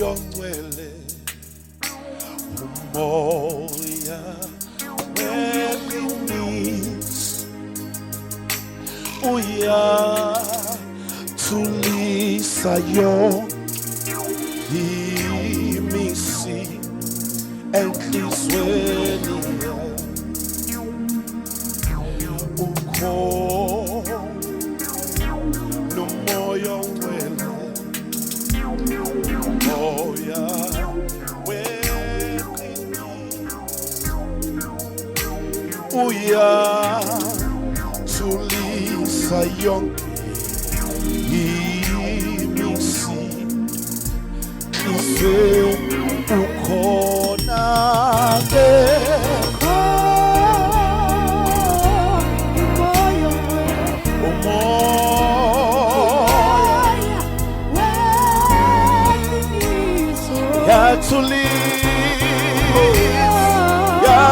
yongcwele umoya weqiniso uyathulisa yonke imisindo enhlizweni ukhona nomoya ongcwele moya weqiniso uyathulisa yonke imisindo ukhona-ke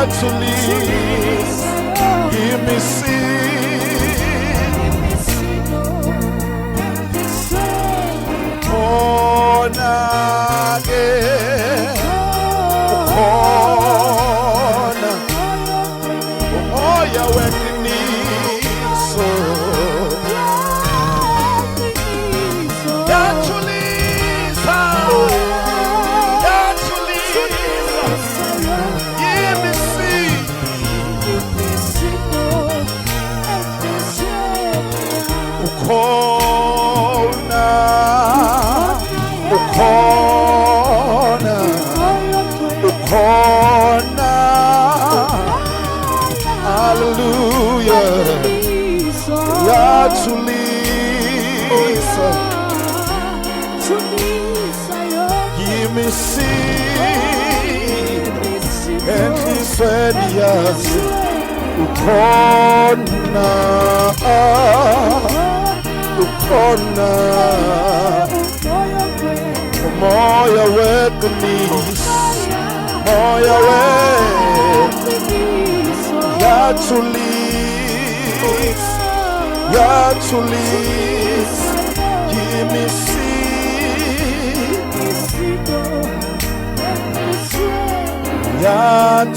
Uyathulisa imisindo khona-ke ukhona umoya weqiniso ukhona ukhona ukhona hallelujah uyathulisa imisindo enhlizweni yami ukhona ukhona umoya weqiniso moya weqiniso yathulisa imisindo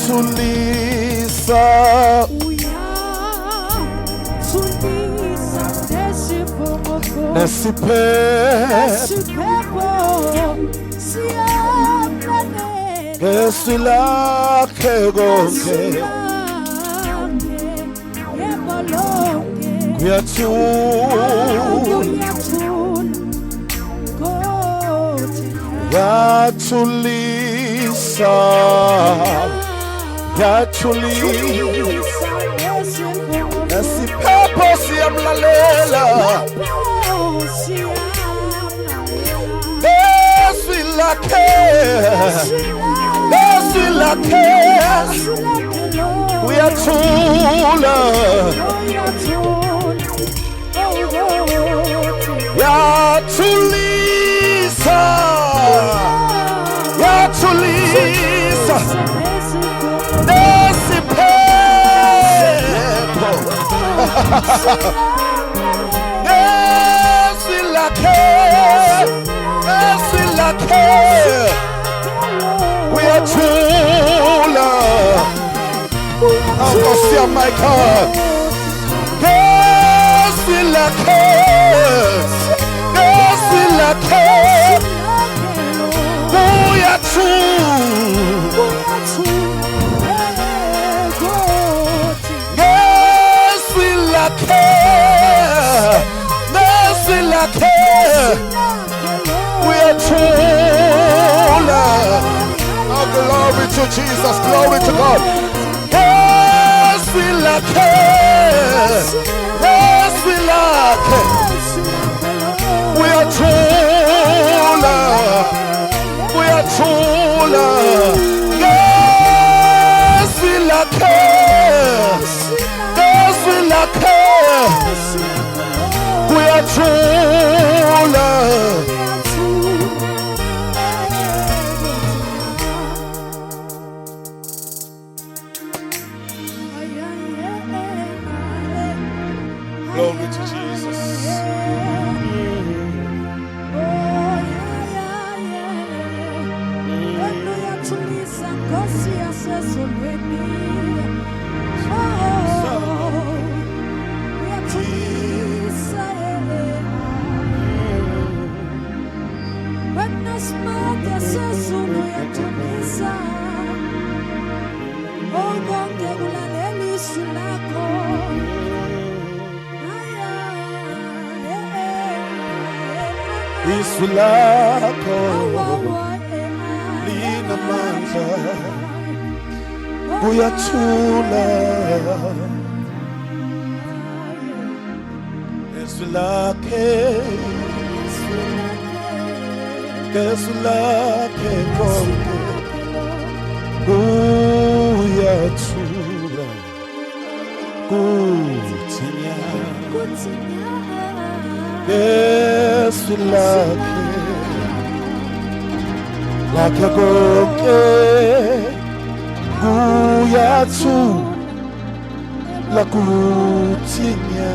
yathulisa nesiphepho ngesilakhe konke kuyathula yathulisa nesiphepho siyamlalela Esilakhe uyathula yathulisa nesiphepho esilakhe uyathula Nkosi yamakhaya esilakhe uyathula. Oh, glory to Jesus, glory to God. Esilakhe uyathula uyathula. Glory to Jesus. Izwi lakho linamandla uyathula izwi lakhe konke uyathula kuthina izwi lakhe konke uyathula kuthina